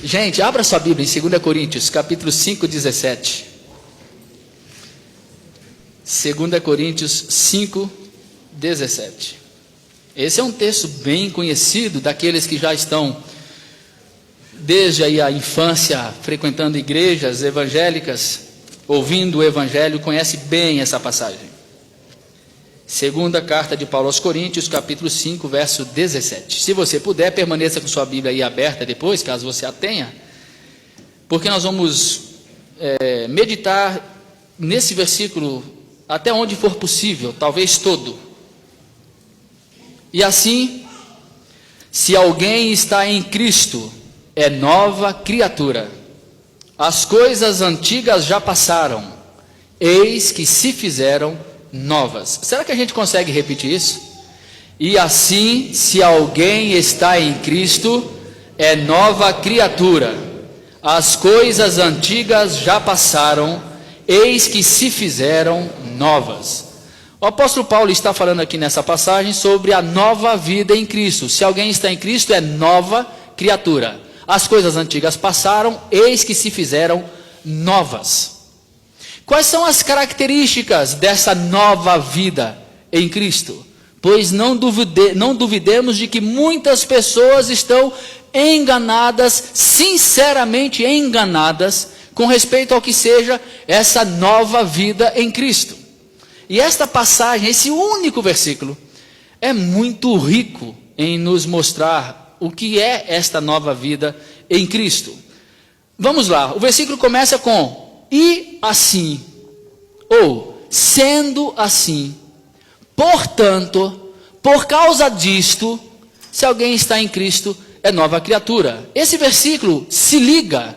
Gente, abra sua Bíblia em 2 Coríntios, capítulo 5, 17. 2 Coríntios 5, 17. Esse é um texto bem conhecido daqueles que já estão desde aí a infância frequentando igrejas evangélicas, ouvindo o evangelho, conhece bem essa passagem. Segunda carta de Paulo aos Coríntios, capítulo 5, verso 17. Se você puder, permaneça com sua Bíblia aí aberta depois, caso você a tenha, porque nós vamos meditar nesse versículo até onde for possível, talvez todo. E assim, se alguém está em Cristo, é nova criatura. As coisas antigas já passaram, eis que se fizeram novas. Será que a gente consegue repetir isso? E assim, se alguém está em Cristo, é nova criatura. As coisas antigas já passaram, eis que se fizeram novas. O apóstolo Paulo está falando aqui nessa passagem sobre a nova vida em Cristo. Se alguém está em Cristo, é nova criatura. As coisas antigas passaram, eis que se fizeram novas. Quais são as características dessa nova vida em Cristo? Pois não duvidemos de que muitas pessoas estão enganadas, sinceramente enganadas, com respeito ao que seja essa nova vida em Cristo. E esta passagem, esse único versículo, é muito rico em nos mostrar o que é esta nova vida em Cristo. Vamos lá, o versículo começa com e assim, ou sendo assim, portanto, por causa disto, se alguém está em Cristo, é nova criatura. Esse versículo se liga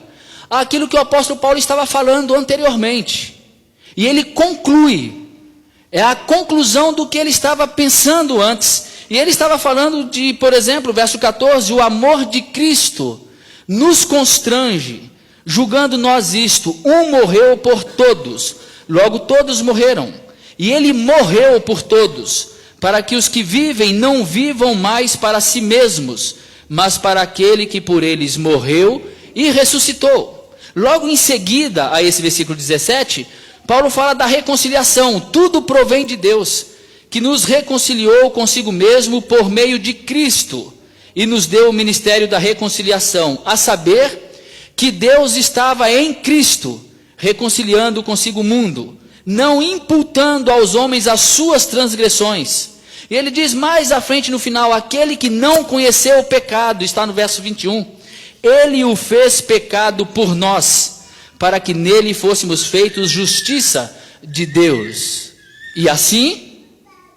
àquilo que o apóstolo Paulo estava falando anteriormente, e ele conclui, é a conclusão do que ele estava pensando antes, e ele estava falando de, por exemplo, verso 14, o amor de Cristo nos constrange, julgando nós isto, um morreu por todos, logo todos morreram, e ele morreu por todos, para que os que vivem não vivam mais para si mesmos, mas para aquele que por eles morreu e ressuscitou. Logo em seguida, a esse versículo 17, Paulo fala da reconciliação. Tudo provém de Deus, que nos reconciliou consigo mesmo por meio de Cristo, e nos deu o ministério da reconciliação, a saber, que Deus estava em Cristo, reconciliando consigo o mundo, não imputando aos homens as suas transgressões. E ele diz mais à frente no final, aquele que não conheceu o pecado, está no verso 21, ele o fez pecado por nós, para que nele fôssemos feitos justiça de Deus. E assim,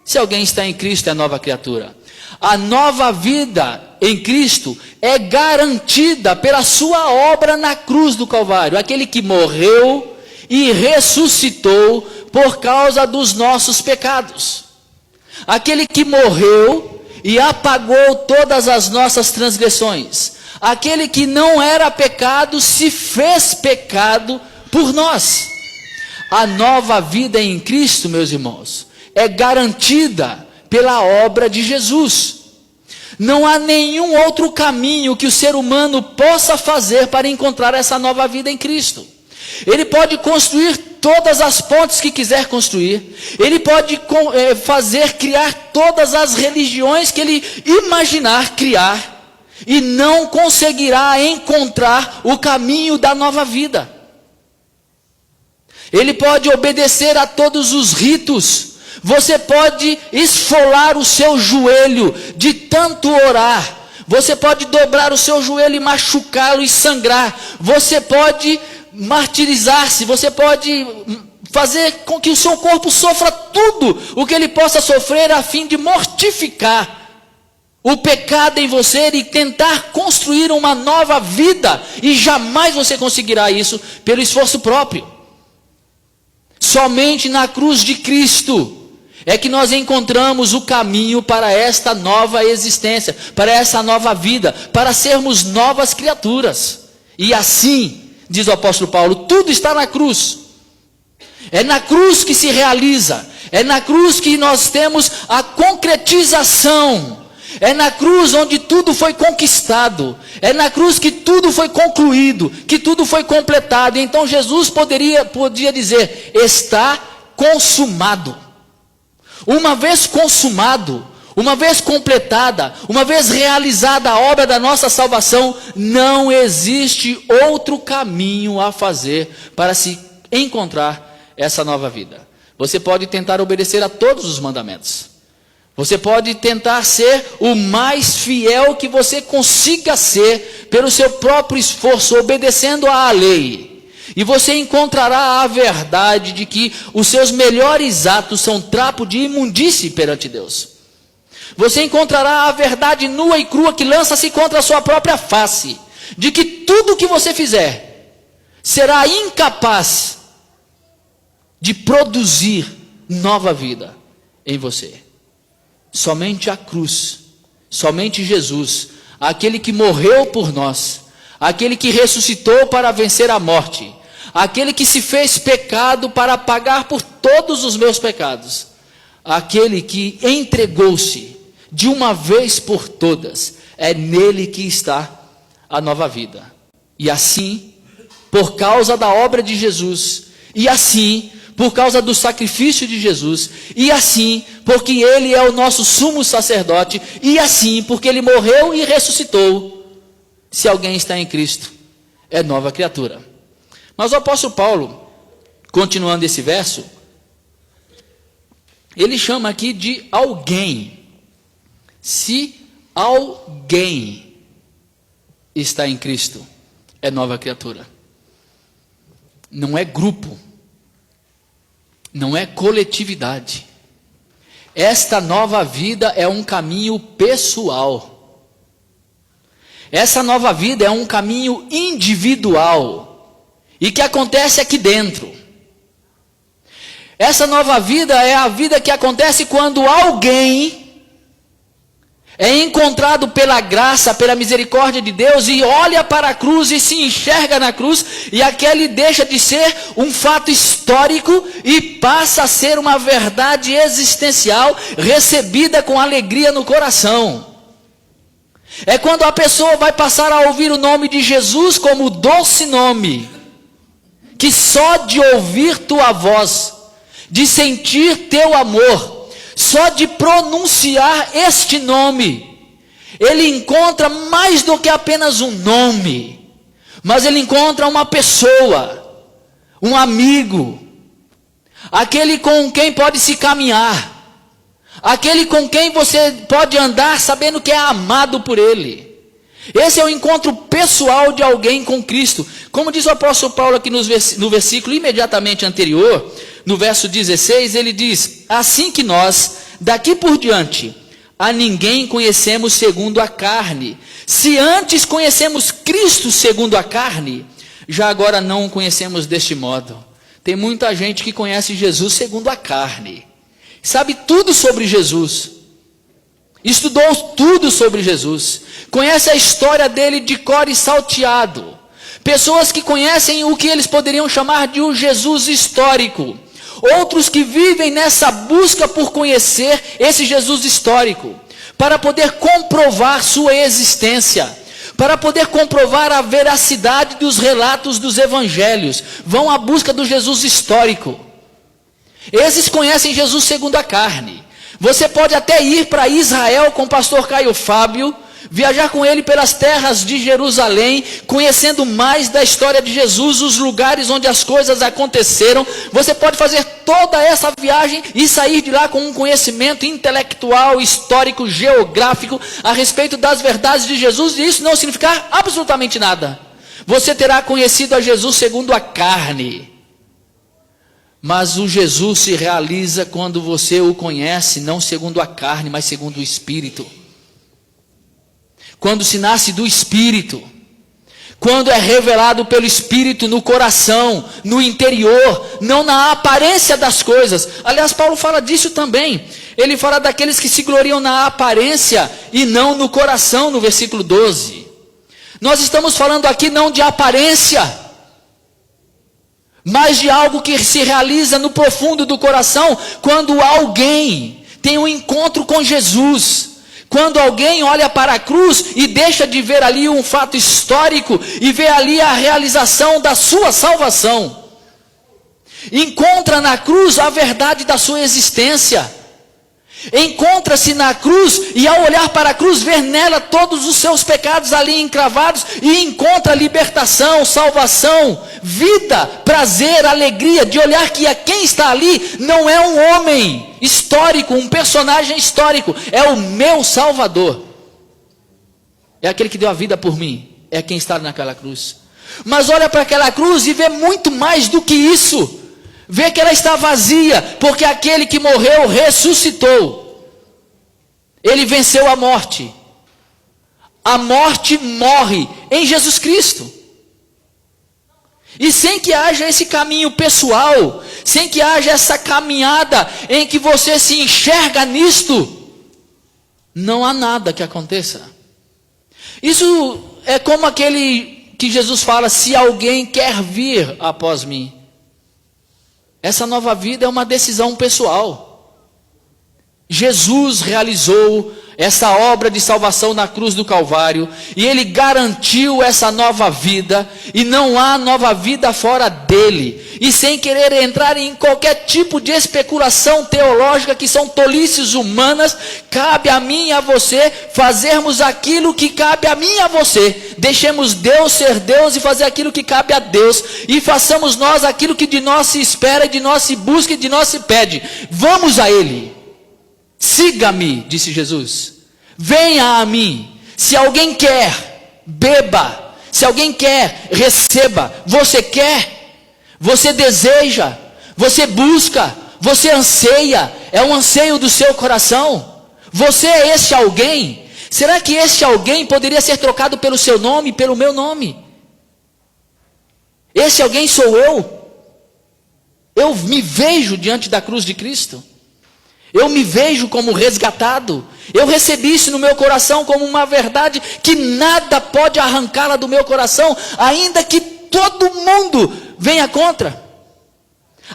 se alguém está em Cristo, é nova criatura. A nova vida em Cristo é garantida pela sua obra na cruz do Calvário. Aquele que morreu e ressuscitou por causa dos nossos pecados. Aquele que morreu e apagou todas as nossas transgressões. Aquele que não era pecado se fez pecado por nós. A nova vida em Cristo, meus irmãos, é garantida pela obra de Jesus. Não há nenhum outro caminho que o ser humano possa fazer para encontrar essa nova vida em Cristo. Ele pode construir todas as pontes que quiser construir, ele pode criar todas as religiões que ele imaginar criar, e não conseguirá encontrar o caminho da nova vida. Ele pode obedecer a todos os ritos, você pode esfolar o seu joelho de tanto orar, você pode dobrar o seu joelho e machucá-lo e sangrar, você pode martirizar-se, você pode fazer com que o seu corpo sofra tudo o que ele possa sofrer a fim de mortificar o pecado em você e tentar construir uma nova vida, e jamais você conseguirá isso pelo esforço próprio. Somente na cruz de Cristo é que nós encontramos o caminho para esta nova existência, para essa nova vida, para sermos novas criaturas. E assim, diz o apóstolo Paulo, tudo está na cruz. É na cruz que se realiza, é na cruz que nós temos a concretização, É na cruz onde tudo foi conquistado. É na cruz que tudo foi concluído, que tudo foi completado. Então Jesus podia dizer: está consumado. Uma vez consumado, uma vez completada, uma vez realizada a obra da nossa salvação, não existe outro caminho a fazer para se encontrar essa nova vida. Você pode tentar obedecer a todos os mandamentos. Você pode tentar ser o mais fiel que você consiga ser pelo seu próprio esforço, obedecendo à lei. E você encontrará a verdade de que os seus melhores atos são trapo de imundície perante Deus. Você encontrará a verdade nua e crua que lança-se contra a sua própria face, de que tudo que você fizer será incapaz de produzir nova vida em você. Somente a cruz, somente Jesus, aquele que morreu por nós, aquele que ressuscitou para vencer a morte, aquele que se fez pecado para pagar por todos os meus pecados, aquele que entregou-se de uma vez por todas, é nele que está a nova vida. E assim, por causa da obra de Jesus, e assim, por causa do sacrifício de Jesus, e assim, porque ele é o nosso sumo sacerdote, e assim, porque ele morreu e ressuscitou, se alguém está em Cristo, é nova criatura. Mas o apóstolo Paulo, continuando esse verso, ele chama aqui de alguém. Se alguém está em Cristo, é nova criatura. Não é grupo, não é coletividade. Esta nova vida é um caminho pessoal. Essa nova vida é um caminho individual e que acontece aqui dentro. Essa nova vida é a vida que acontece quando alguém é encontrado pela graça, pela misericórdia de Deus e olha para a cruz e se enxerga na cruz, e aquele deixa de ser um fato histórico e passa a ser uma verdade existencial recebida com alegria no coração. É quando a pessoa vai passar a ouvir o nome de Jesus como doce nome, que só de ouvir tua voz, de sentir teu amor, só de pronunciar este nome, ele encontra mais do que apenas um nome, mas ele encontra uma pessoa, um amigo, aquele com quem pode se caminhar, aquele com quem você pode andar sabendo que é amado por ele. Esse é o encontro pessoal de alguém com Cristo. Como diz o apóstolo Paulo aqui no versículo imediatamente anterior, no verso 16, ele diz: assim que nós, daqui por diante, a ninguém conhecemos segundo a carne. Se antes conhecemos Cristo segundo a carne, já agora não o conhecemos deste modo. Tem muita gente que conhece Jesus segundo a carne, sabe tudo sobre Jesus, estudou tudo sobre Jesus, conhece a história dele de cor e salteado. Pessoas que conhecem o que eles poderiam chamar de um Jesus histórico. Outros que vivem nessa busca por conhecer esse Jesus histórico, para poder comprovar sua existência, para poder comprovar a veracidade dos relatos dos evangelhos, vão à busca do Jesus histórico. Esses conhecem Jesus segundo a carne. Você pode até ir para Israel com o pastor Caio Fábio, viajar com ele pelas terras de Jerusalém, conhecendo mais da história de Jesus, os lugares onde as coisas aconteceram. Você pode fazer toda essa viagem e sair de lá com um conhecimento intelectual, histórico, geográfico, a respeito das verdades de Jesus, e isso não significar absolutamente nada. Você terá conhecido a Jesus segundo a carne. Mas o Jesus se realiza quando você o conhece, não segundo a carne, mas segundo o Espírito. Quando se nasce do Espírito, quando é revelado pelo Espírito no coração, no interior, não na aparência das coisas. Aliás, Paulo fala disso também. Ele fala daqueles que se gloriam na aparência e não no coração, no versículo 12. Nós estamos falando aqui não de aparência, mas de algo que se realiza no profundo do coração, quando alguém tem um encontro com Jesus, Quando alguém olha para a cruz e deixa de ver ali um fato histórico e vê ali a realização da sua salvação, encontra na cruz a verdade da sua existência, encontra-se na cruz e ao olhar para a cruz vê nela todos os seus pecados ali encravados e encontra libertação, salvação, vida, prazer, alegria de olhar que a quem está ali não é um homem histórico, um personagem histórico, é o meu Salvador, é aquele que deu a vida por mim, é quem está naquela cruz. Mas olha para aquela cruz e vê muito mais do que isso. Vê que ela está vazia, porque aquele que morreu ressuscitou. Ele venceu a morte. A morte morre em Jesus Cristo. E sem que haja esse caminho pessoal, sem que haja essa caminhada em que você se enxerga nisto, não há nada que aconteça. Isso é como aquele que Jesus fala: se alguém quer vir após mim. Essa nova vida é uma decisão pessoal. Jesus realizou essa obra de salvação na cruz do Calvário, e Ele garantiu essa nova vida, e não há nova vida fora dele. E sem querer entrar em qualquer tipo de especulação teológica, que são tolices humanas, cabe a mim e a você fazermos aquilo que cabe a mim e a você. Deixemos Deus ser Deus e fazer aquilo que cabe a Deus, e façamos nós aquilo que de nós se espera, de nós se busca e de nós se pede. Vamos a Ele. Siga-me, disse Jesus. Venha a mim. Se alguém quer, beba. Se alguém quer, receba. Você quer? Você deseja? Você busca? Você anseia? É um anseio do seu coração? Você é esse alguém? Será que esse alguém poderia ser trocado pelo seu nome, pelo meu nome? Esse alguém sou eu. Eu me vejo diante da cruz de Cristo. Eu me vejo como resgatado. Eu recebi isso no meu coração como uma verdade que nada pode arrancá-la do meu coração, ainda que todo mundo venha contra.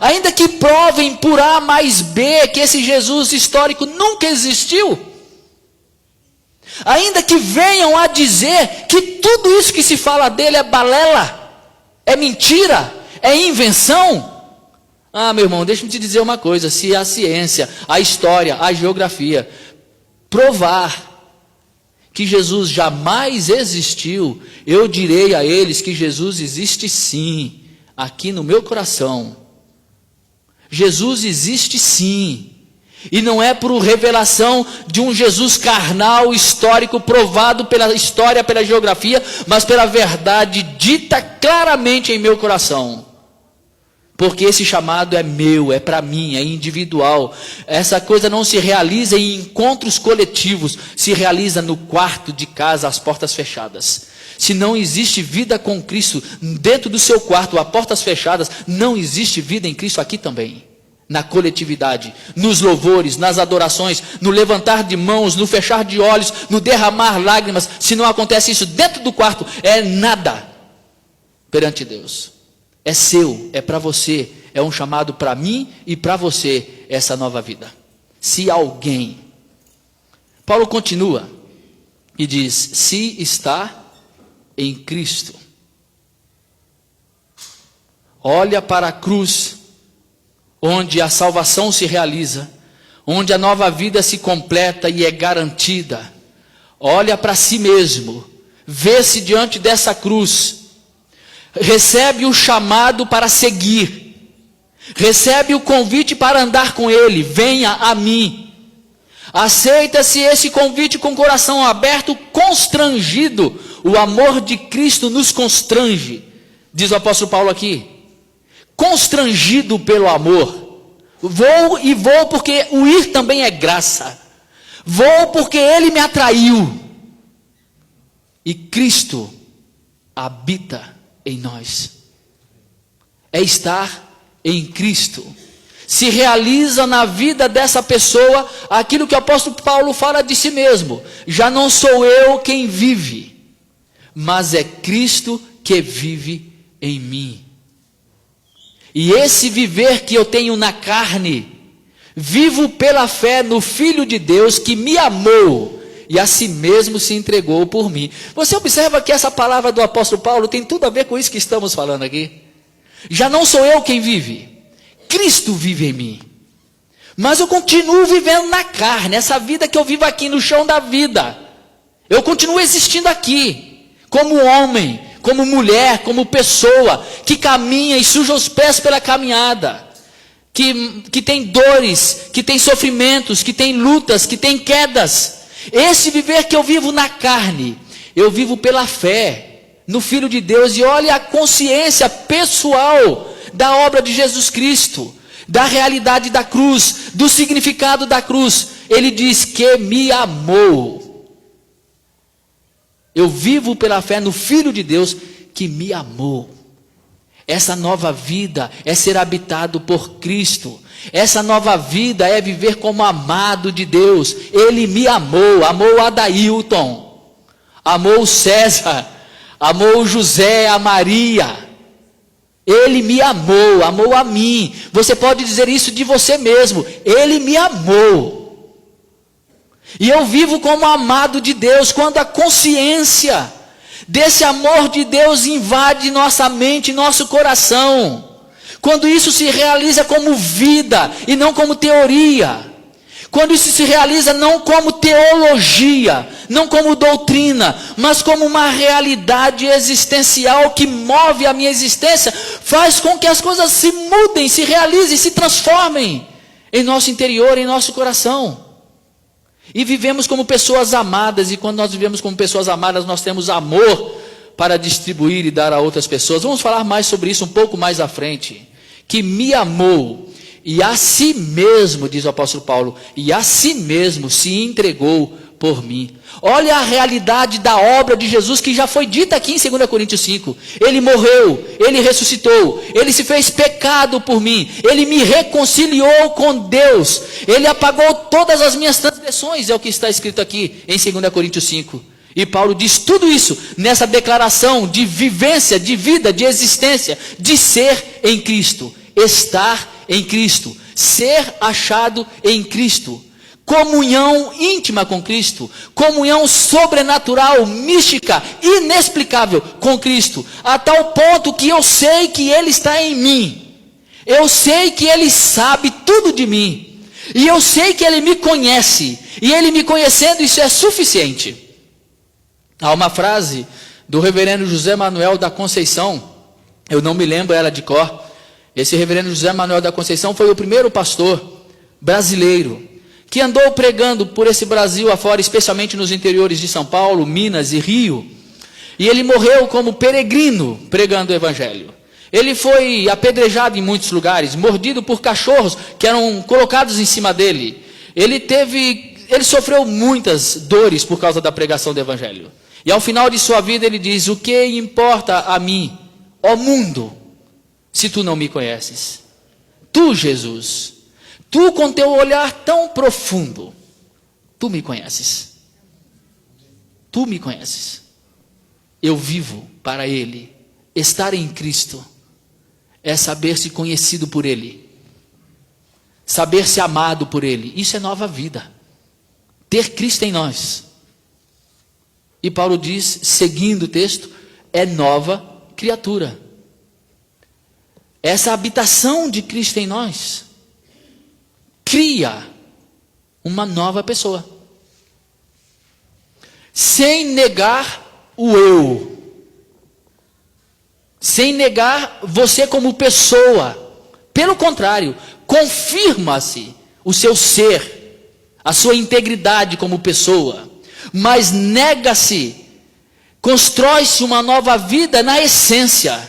Ainda que provem por A mais B que esse Jesus histórico nunca existiu. Ainda que venham a dizer que tudo isso que se fala dele é balela, é mentira, é invenção. Ah, meu irmão, deixa-me te dizer uma coisa: se a ciência, a história, a geografia provar que Jesus jamais existiu, eu direi a eles que Jesus existe sim, aqui no meu coração. Jesus existe sim, e não é por revelação de um Jesus carnal, histórico, provado pela história, pela geografia, mas pela verdade dita claramente em meu coração. Porque esse chamado é meu, é para mim, é individual. Essa coisa não se realiza em encontros coletivos, se realiza no quarto de casa, às portas fechadas. Se não existe vida com Cristo dentro do seu quarto, a portas fechadas, não existe vida em Cristo aqui também. Na coletividade, nos louvores, nas adorações, no levantar de mãos, no fechar de olhos, no derramar lágrimas. Se não acontece isso dentro do quarto, é nada perante Deus. É seu, é para você, é um chamado para mim e para você, essa nova vida. Se alguém, Paulo continua e diz: se está em Cristo, olha para a cruz, onde a salvação se realiza, onde a nova vida se completa e é garantida. Olha para si mesmo, vê-se diante dessa cruz, recebe o chamado para seguir, recebe o convite para andar com Ele. Venha a mim. Aceita-se esse convite com o coração aberto, constrangido. O amor de Cristo nos constrange, diz o apóstolo Paulo aqui. Constrangido pelo amor. Vou porque o ir também é graça. Vou porque Ele me atraiu. E Cristo habita em nós. É estar em Cristo. Se realiza na vida dessa pessoa aquilo que o apóstolo Paulo fala de si mesmo: já não sou eu quem vive, mas é Cristo que vive em mim. E esse viver que eu tenho na carne, vivo pela fé no Filho de Deus que me amou e a si mesmo se entregou por mim. Você observa que essa palavra do apóstolo Paulo tem tudo a ver com isso que estamos falando aqui. Já não sou eu quem vive, Cristo vive em mim. Mas eu continuo vivendo na carne, essa vida que eu vivo aqui no chão da vida. Eu continuo existindo aqui, como homem, como mulher, como pessoa, que caminha e suja os pés pela caminhada. Que tem dores, que tem sofrimentos, que tem lutas, que tem quedas. Esse viver que eu vivo na carne, eu vivo pela fé no Filho de Deus. E olha a consciência pessoal da obra de Jesus Cristo, da realidade da cruz, do significado da cruz. Ele diz que me amou. Eu vivo pela fé no Filho de Deus que me amou. Essa nova vida é ser habitado por Cristo. Essa nova vida é viver como amado de Deus. Ele me amou, amou o Adailton, amou o César, amou o José, a Maria. Ele me amou, amou a mim. Você pode dizer isso de você mesmo. Ele me amou. E eu vivo como amado de Deus quando a consciência desse amor de Deus invade nossa mente e nosso coração. Quando isso se realiza como vida e não como teoria. Quando isso se realiza não como teologia, não como doutrina, mas como uma realidade existencial que move a minha existência, faz com que as coisas se mudem, se realizem, se transformem em nosso interior, em nosso coração. E vivemos como pessoas amadas, e quando nós vivemos como pessoas amadas, nós temos amor para distribuir e dar a outras pessoas. Vamos falar mais sobre isso um pouco mais à frente. Que me amou, e a si mesmo, diz o apóstolo Paulo, e a si mesmo se entregou por mim. Olha a realidade da obra de Jesus que já foi dita aqui em 2 Coríntios 5. Ele morreu, ele ressuscitou, ele se fez pecado por mim, ele me reconciliou com Deus, ele apagou todas as minhas transgressões, é o que está escrito aqui em 2 Coríntios 5. E Paulo diz tudo isso nessa declaração de vivência, de vida, de existência, de ser em Cristo, estar em Cristo, ser achado em Cristo. Comunhão íntima com Cristo, comunhão sobrenatural, mística, inexplicável com Cristo, a tal ponto que eu sei que Ele está em mim, eu sei que Ele sabe tudo de mim, e eu sei que Ele me conhece, e Ele me conhecendo, isso é suficiente. Há uma frase do reverendo José Manuel da Conceição, eu não me lembro ela de cor. Esse reverendo José Manuel da Conceição foi o primeiro pastor brasileiro que andou pregando por esse Brasil afora, especialmente nos interiores de São Paulo, Minas e Rio. E ele morreu como peregrino pregando o evangelho. Ele foi apedrejado em muitos lugares, mordido por cachorros que eram colocados em cima dele. Ele sofreu muitas dores por causa da pregação do evangelho. E ao final de sua vida ele diz: o que importa a mim, ó mundo, se tu não me conheces? Tu, Jesus, tu com teu olhar tão profundo, tu me conheces. Tu me conheces. Eu vivo para Ele. Estar em Cristo é saber-se conhecido por Ele, saber-se amado por Ele. Isso é nova vida. Ter Cristo em nós. E Paulo diz, seguindo o texto, é nova criatura. Essa habitação de Cristo em nós cria uma nova pessoa. Sem negar o eu. Sem negar você como pessoa. Pelo contrário, confirma-se o seu ser, a sua integridade como pessoa. Mas nega-se, constrói-se uma nova vida na essência,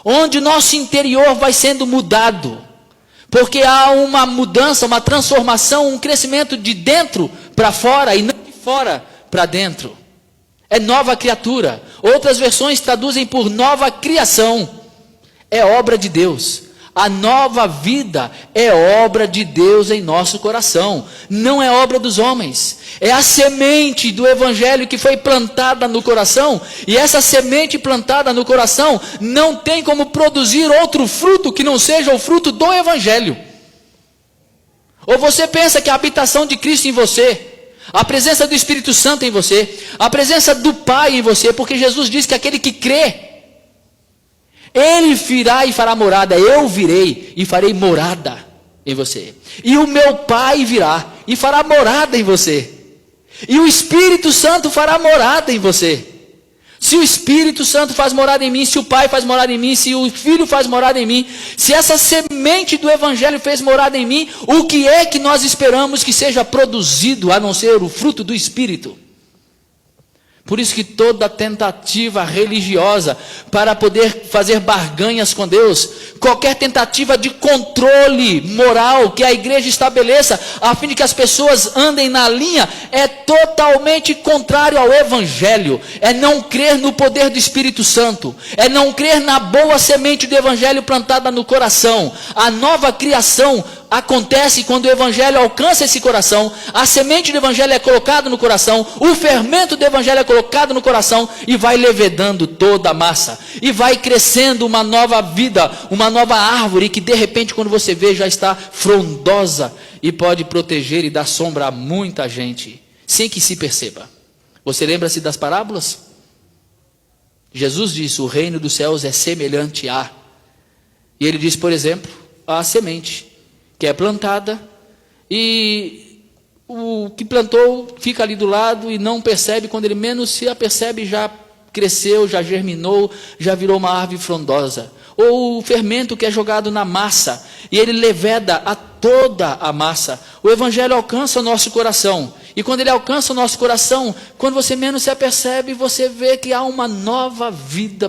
onde nosso interior vai sendo mudado, porque há uma mudança, uma transformação, um crescimento de dentro para fora e não de fora para dentro. É nova criatura. Outras versões traduzem por nova criação. É obra de Deus. A nova vida é obra de Deus em nosso coração, não é obra dos homens. É a semente do evangelho que foi plantada no coração, e essa semente plantada no coração não tem como produzir outro fruto que não seja o fruto do evangelho. Ou você pensa que a habitação de Cristo em você, a presença do Espírito Santo em você, a presença do Pai em você, porque Jesus diz que aquele que crê, Ele virá e fará morada, eu virei e farei morada em você, e o meu Pai virá e fará morada em você, e o Espírito Santo fará morada em você. Se o Espírito Santo faz morada em mim, se o Pai faz morada em mim, se o Filho faz morada em mim, se essa semente do Evangelho fez morada em mim, o que é que nós esperamos que seja produzido, a não ser o fruto do Espírito? Por isso que toda tentativa religiosa para poder fazer barganhas com Deus, qualquer tentativa de controle moral que a igreja estabeleça, a fim de que as pessoas andem na linha, é totalmente contrário ao Evangelho. É não crer no poder do Espírito Santo, é não crer na boa semente do Evangelho plantada no coração. A nova criação acontece quando o Evangelho alcança esse coração, a semente do Evangelho é colocada no coração, o fermento do Evangelho é colocado no coração e vai levedando toda a massa, e vai crescendo uma nova vida, uma nova árvore que de repente quando você vê já está frondosa e pode proteger e dar sombra a muita gente, sem que se perceba. Você lembra-se das parábolas? Jesus disse, o reino dos céus é semelhante a, e ele diz, por exemplo, a semente que é plantada, e o que plantou fica ali do lado e não percebe, quando ele menos se apercebe, já cresceu, já germinou, já virou uma árvore frondosa. Ou o fermento que é jogado na massa, e ele leveda a toda a massa. O Evangelho alcança o nosso coração, e quando ele alcança o nosso coração, quando você menos se apercebe, você vê que há uma nova vida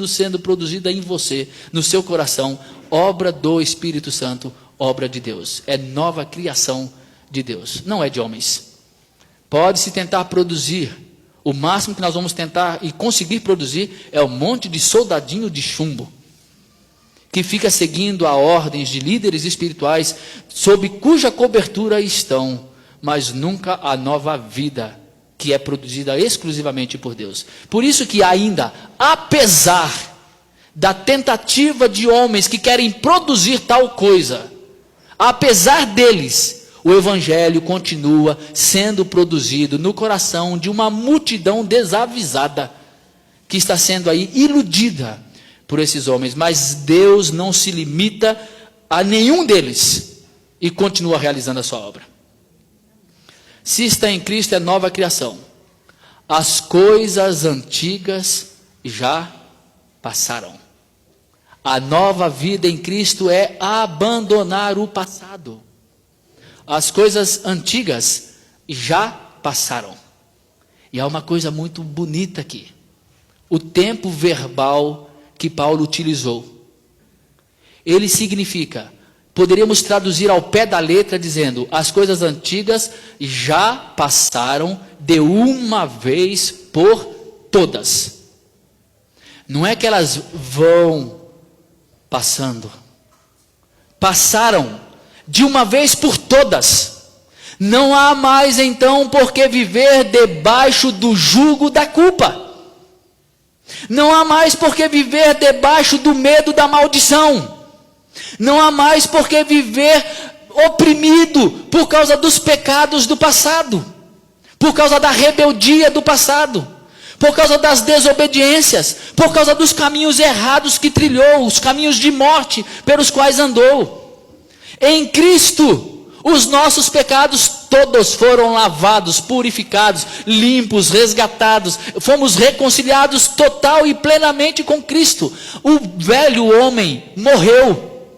sendo produzida em você, no seu coração, obra do Espírito Santo, obra de Deus, é nova criação de Deus, não é de homens. Pode-se tentar produzir, o máximo que nós vamos tentar e conseguir produzir é um monte de soldadinho de chumbo, que fica seguindo a ordens de líderes espirituais, sob cuja cobertura estão, mas nunca a nova vida, que é produzida exclusivamente por Deus. Por isso que ainda, apesar da tentativa de homens que querem produzir tal coisa, apesar deles, o Evangelho continua sendo produzido no coração de uma multidão desavisada, que está sendo aí iludida por esses homens. Mas Deus não se limita a nenhum deles e continua realizando a sua obra. Se está em Cristo, é nova criação. As coisas antigas já passaram. A nova vida em Cristo é abandonar o passado. As coisas antigas já passaram. E há uma coisa muito bonita aqui. O tempo verbal que Paulo utilizou. Ele significa, poderíamos traduzir ao pé da letra dizendo, as coisas antigas já passaram de uma vez por todas. Não é que elas vão passando, passaram de uma vez por todas. Não há mais então por que viver debaixo do jugo da culpa. Não há mais por que viver debaixo do medo da maldição. Não há mais por que viver oprimido por causa dos pecados do passado, por causa da rebeldia do passado, por causa das desobediências, por causa dos caminhos errados que trilhou, os caminhos de morte pelos quais andou. Em Cristo, os nossos pecados todos foram lavados, purificados, limpos, resgatados. Fomos reconciliados total e plenamente com Cristo. O velho homem morreu.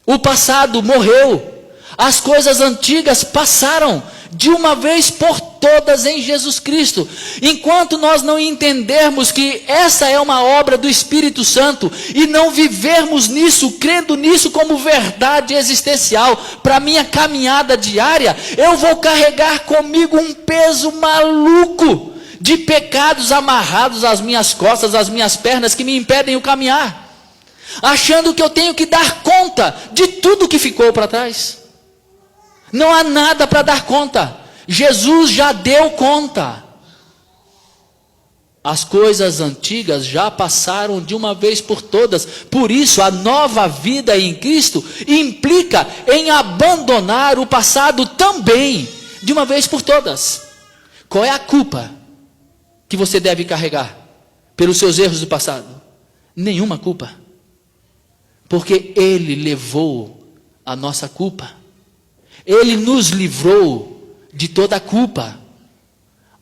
O passado morreu. As coisas antigas passaram de uma vez por todas em Jesus Cristo. Enquanto nós não entendermos que essa é uma obra do Espírito Santo e não vivermos nisso, crendo nisso como verdade existencial para minha caminhada diária, eu vou carregar comigo um peso maluco de pecados amarrados às minhas costas, às minhas pernas, que me impedem o caminhar, achando que eu tenho que dar conta de tudo que ficou para trás. Não há nada para dar conta. Jesus já deu conta. As coisas antigas já passaram de uma vez por todas. Por isso, a nova vida em Cristo implica em abandonar o passado também, de uma vez por todas. Qual é a culpa que você deve carregar pelos seus erros do passado? Nenhuma culpa. Porque Ele levou a nossa culpa. Ele nos livrou de toda a culpa.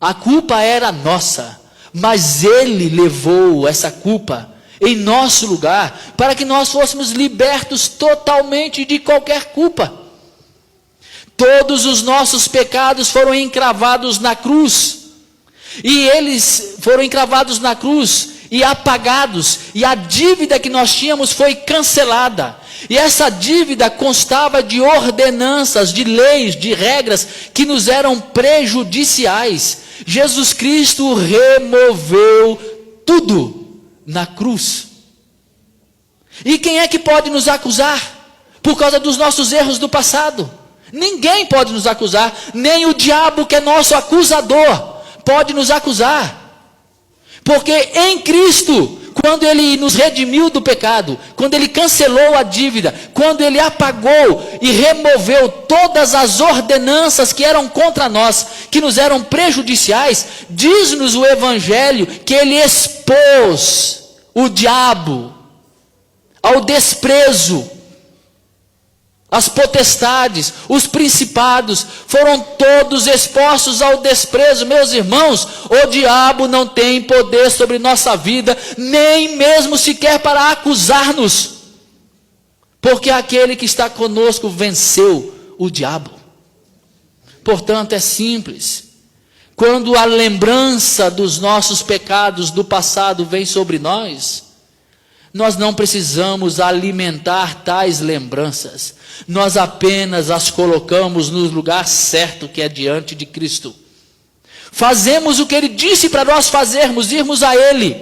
A culpa era nossa, mas Ele levou essa culpa em nosso lugar, para que nós fôssemos libertos totalmente de qualquer culpa. Todos os nossos pecados foram encravados na cruz, e eles foram encravados na cruz e apagados, e a dívida que nós tínhamos foi cancelada. E essa dívida constava de ordenanças, de leis, de regras que nos eram prejudiciais. Jesus Cristo removeu tudo na cruz. E quem é que pode nos acusar por causa dos nossos erros do passado? Ninguém pode nos acusar, nem o diabo, que é nosso acusador, pode nos acusar. Porque em Cristo, quando Ele nos redimiu do pecado, quando Ele cancelou a dívida, quando Ele apagou e removeu todas as ordenanças que eram contra nós, que nos eram prejudiciais, diz-nos o Evangelho que Ele expôs o diabo ao desprezo. As potestades, os principados, foram todos expostos ao desprezo. Meus irmãos, o diabo não tem poder sobre nossa vida, nem mesmo sequer para acusar-nos, porque aquele que está conosco venceu o diabo. Portanto, é simples. Quando a lembrança dos nossos pecados do passado vem sobre nós não precisamos alimentar tais lembranças. Nós apenas as colocamos no lugar certo, que é diante de Cristo. Fazemos o que Ele disse para nós fazermos, irmos a Ele,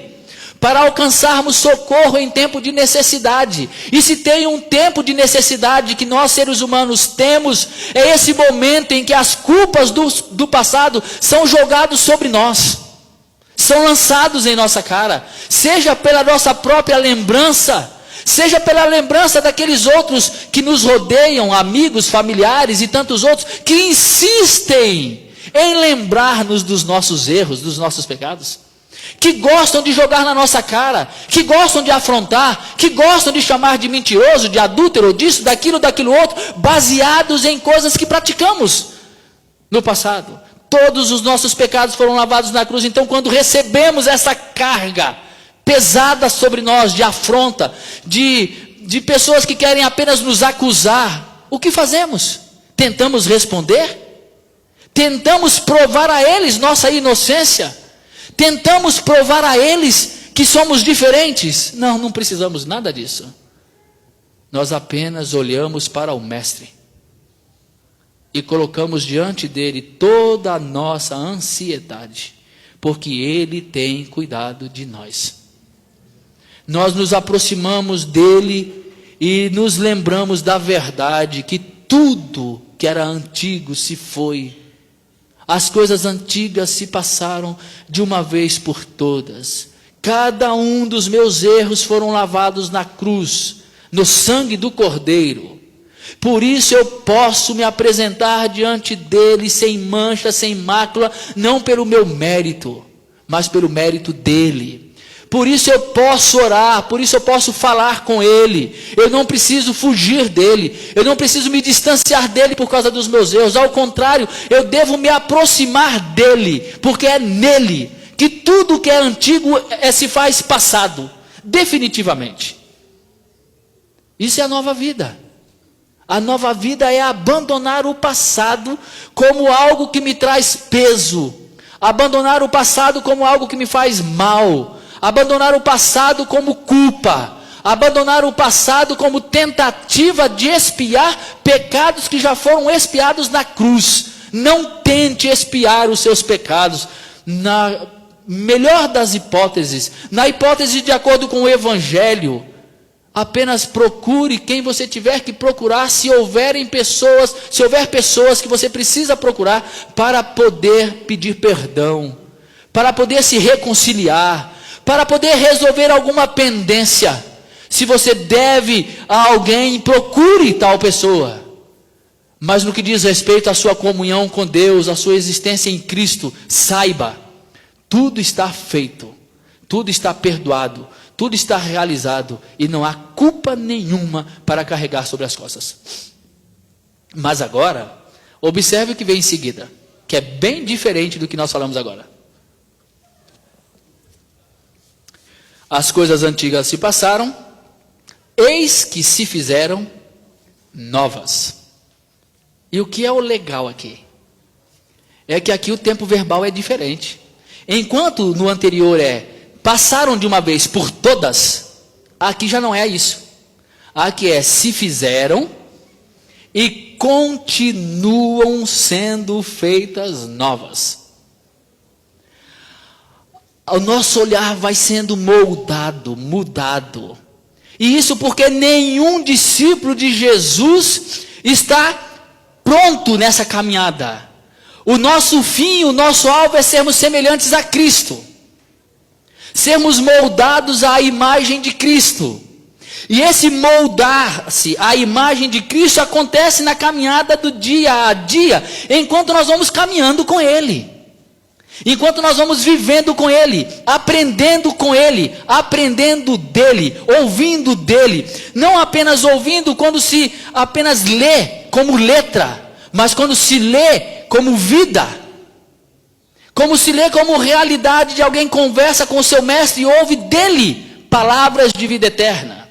para alcançarmos socorro em tempo de necessidade. E se tem um tempo de necessidade que nós seres humanos temos, é esse momento em que as culpas do passado são jogadas sobre nós, são lançados em nossa cara, seja pela nossa própria lembrança, seja pela lembrança daqueles outros que nos rodeiam, amigos, familiares e tantos outros, que insistem em lembrar-nos dos nossos erros, dos nossos pecados, que gostam de jogar na nossa cara, que gostam de afrontar, que gostam de chamar de mentiroso, de adúltero, disso, daquilo outro, baseados em coisas que praticamos no passado. Todos os nossos pecados foram lavados na cruz. Então, quando recebemos essa carga pesada sobre nós, de afronta, de pessoas que querem apenas nos acusar, o que fazemos? Tentamos responder? Tentamos provar a eles nossa inocência? Tentamos provar a eles que somos diferentes? Não precisamos nada disso. Nós apenas olhamos para o Mestre e colocamos diante dele toda a nossa ansiedade, porque Ele tem cuidado de nós. Nós nos aproximamos dele e nos lembramos da verdade, que tudo que era antigo se foi. As coisas antigas se passaram de uma vez por todas. Cada um dos meus erros foram lavados na cruz, no sangue do Cordeiro. Por isso eu posso me apresentar diante dele sem mancha, sem mácula, não pelo meu mérito, mas pelo mérito dele. Por isso eu posso orar, por isso eu posso falar com ele. Eu não preciso fugir dele, eu não preciso me distanciar dele por causa dos meus erros. Ao contrário, eu devo me aproximar dele, porque é nele que tudo que é antigo se faz passado, definitivamente. Isso é a nova vida. A nova vida é abandonar o passado como algo que me traz peso, abandonar o passado como algo que me faz mal, abandonar o passado como culpa, abandonar o passado como tentativa de expiar pecados que já foram expiados na cruz. Não tente expiar os seus pecados. Na melhor das hipóteses, na hipótese de acordo com o Evangelho, apenas procure quem você tiver que procurar, se houver pessoas que você precisa procurar para poder pedir perdão, para poder se reconciliar, para poder resolver alguma pendência. Se você deve a alguém, procure tal pessoa. Mas no que diz respeito à sua comunhão com Deus, à sua existência em Cristo, saiba, tudo está feito, tudo está perdoado, tudo está realizado e não há culpa nenhuma para carregar sobre as costas. Mas agora, observe o que vem em seguida, que é bem diferente do que nós falamos agora. As coisas antigas se passaram, eis que se fizeram novas. E o que é o legal aqui? É que aqui o tempo verbal é diferente. Enquanto no anterior passaram de uma vez por todas, aqui já não é isso. Aqui é se fizeram e continuam sendo feitas novas. O nosso olhar vai sendo moldado, mudado. E isso porque nenhum discípulo de Jesus está pronto nessa caminhada. O nosso fim, o nosso alvo é sermos semelhantes a Cristo. Sermos moldados à imagem de Cristo. E esse moldar-se à imagem de Cristo acontece na caminhada do dia a dia, enquanto nós vamos caminhando com Ele. Enquanto nós vamos vivendo com Ele, aprendendo com Ele, aprendendo dEle, ouvindo dEle. Não apenas ouvindo quando se apenas lê como letra, mas quando se lê como vida. Como se lê como realidade de alguém conversa com o seu mestre e ouve dEle palavras de vida eterna.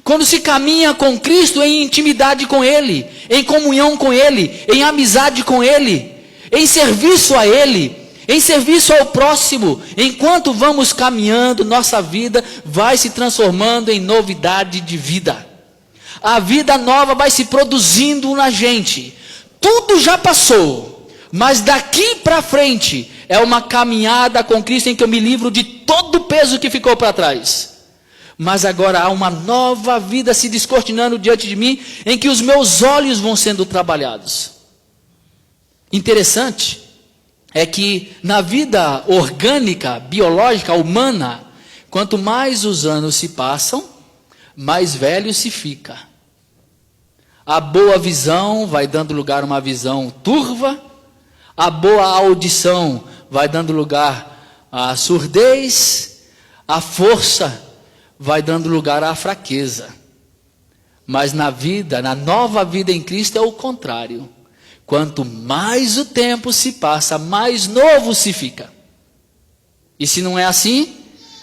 Quando se caminha com Cristo em intimidade com Ele, em comunhão com Ele, em amizade com Ele, em serviço a Ele, em serviço ao próximo, enquanto vamos caminhando, nossa vida vai se transformando em novidade de vida. A vida nova vai se produzindo na gente. Tudo já passou, mas daqui para frente é uma caminhada com Cristo em que eu me livro de todo o peso que ficou para trás. Mas agora há uma nova vida se descortinando diante de mim, em que os meus olhos vão sendo trabalhados. Interessante é que na vida orgânica, biológica, humana, quanto mais os anos se passam, mais velho se fica. A boa visão vai dando lugar a uma visão turva, a boa audição vai dando lugar à surdez, a força vai dando lugar à fraqueza. Mas na vida, na nova vida em Cristo é o contrário. Quanto mais o tempo se passa, mais novo se fica. E se não é assim,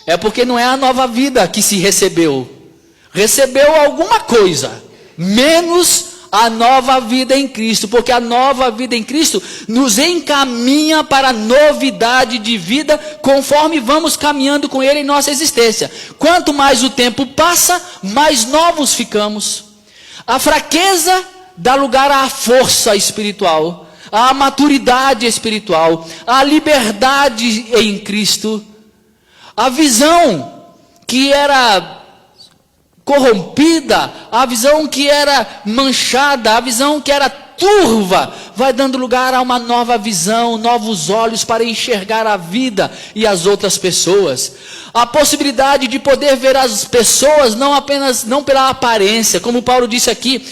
é porque não é a nova vida que se recebeu. Recebeu alguma coisa, menos a nova vida em Cristo. Porque a nova vida em Cristo nos encaminha para a novidade de vida, conforme vamos caminhando com Ele em nossa existência. Quanto mais o tempo passa, mais novos ficamos. A fraqueza dá lugar à força espiritual, à maturidade espiritual, à liberdade em Cristo. A visão que era corrompida, a visão que era manchada, a visão que era turva, vai dando lugar a uma nova visão, novos olhos para enxergar a vida e as outras pessoas. A possibilidade de poder ver as pessoas não pela aparência, como Paulo disse aqui,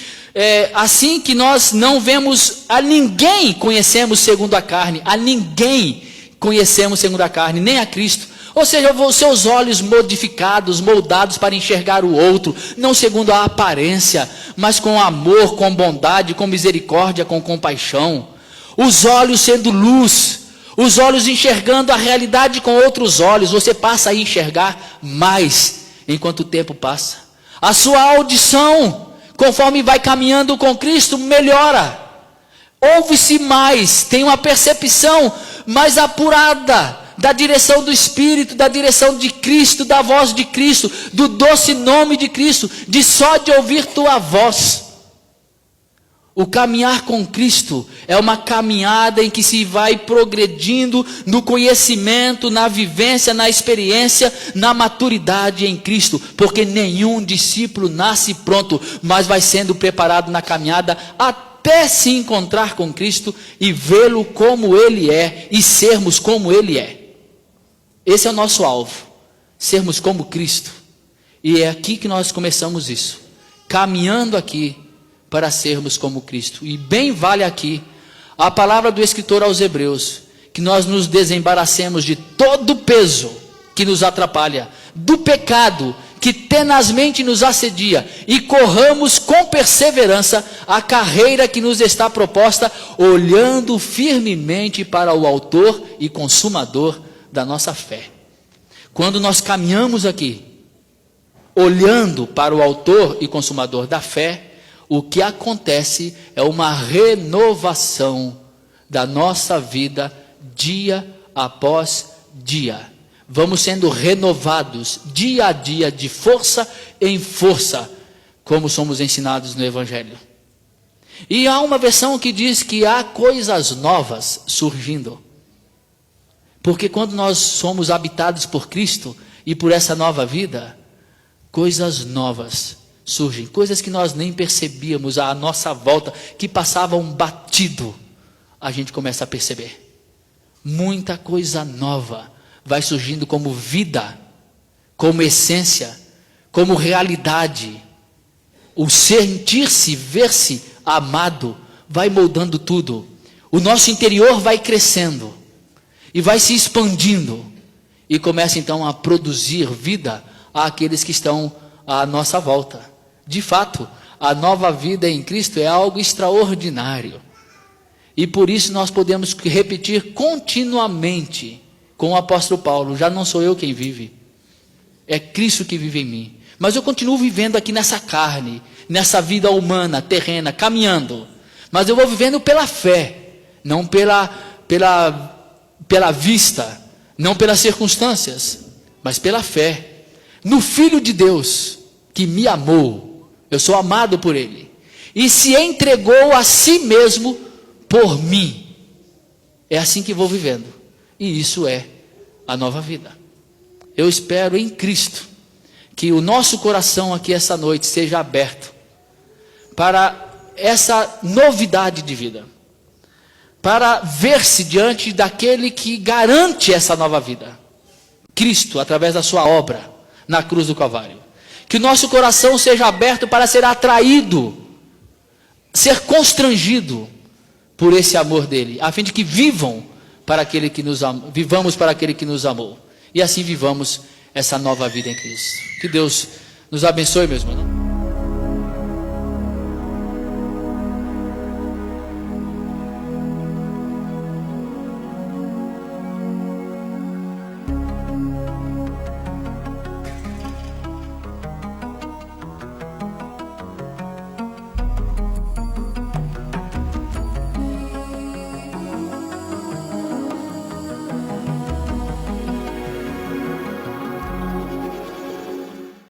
assim que nós não vemos a ninguém, conhecemos segundo a carne, a ninguém conhecemos segundo a carne, nem a Cristo. Ou seja, os seus olhos modificados, moldados para enxergar o outro, não segundo a aparência, mas com amor, com bondade, com misericórdia, com compaixão. Os olhos sendo luz, os olhos enxergando a realidade com outros olhos, você passa a enxergar mais enquanto o tempo passa. A sua audição, conforme vai caminhando com Cristo, melhora. Ouve-se mais, tem uma percepção mais apurada da direção do Espírito, da direção de Cristo, da voz de Cristo, do doce nome de Cristo, de só de ouvir tua voz. O caminhar com Cristo é uma caminhada em que se vai progredindo no conhecimento, na vivência, na experiência, na maturidade em Cristo, porque nenhum discípulo nasce pronto, mas vai sendo preparado na caminhada até se encontrar com Cristo e vê-lo como Ele é e sermos como Ele é. Esse é o nosso alvo, sermos como Cristo. E é aqui que nós começamos isso, caminhando aqui para sermos como Cristo. E bem vale aqui a palavra do escritor aos Hebreus, que nós nos desembaracemos de todo o peso que nos atrapalha, do pecado que tenazmente nos assedia, e corramos com perseverança a carreira que nos está proposta, olhando firmemente para o autor e consumador da nossa fé. Quando nós caminhamos aqui, olhando para o autor e consumador da fé, o que acontece é uma renovação da nossa vida dia após dia. Vamos sendo renovados dia a dia, de força em força, como somos ensinados no Evangelho. E há uma versão que diz que há coisas novas surgindo. Porque quando nós somos habitados por Cristo e por essa nova vida, coisas novas surgem, coisas que nós nem percebíamos à nossa volta, que passavam batido, a gente começa a perceber. Muita coisa nova vai surgindo como vida, como essência, como realidade. O sentir-se, ver-se amado, vai moldando tudo. O nosso interior vai crescendo e vai se expandindo, e começa então a produzir vida àqueles que estão à nossa volta. De fato, a nova vida em Cristo é algo extraordinário. E por isso nós podemos repetir continuamente com o apóstolo Paulo: já não sou eu quem vive, é Cristo que vive em mim. Mas eu continuo vivendo aqui nessa carne, nessa vida humana, terrena, caminhando. Mas eu vou vivendo pela fé, não pela vista, não pelas circunstâncias, mas pela fé no Filho de Deus, que me amou. Eu sou amado por Ele, e se entregou a si mesmo por mim. É assim que vou vivendo, e isso é a nova vida. Eu espero em Cristo que o nosso coração aqui essa noite seja aberto para essa novidade de vida, para ver-se diante daquele que garante essa nova vida, Cristo, através da sua obra na cruz do Calvário. Que o nosso coração seja aberto para ser atraído, ser constrangido por esse amor dele, a fim de que vivamos para aquele que nos amou, e assim vivamos essa nova vida em Cristo. Que Deus nos abençoe, meus irmãos.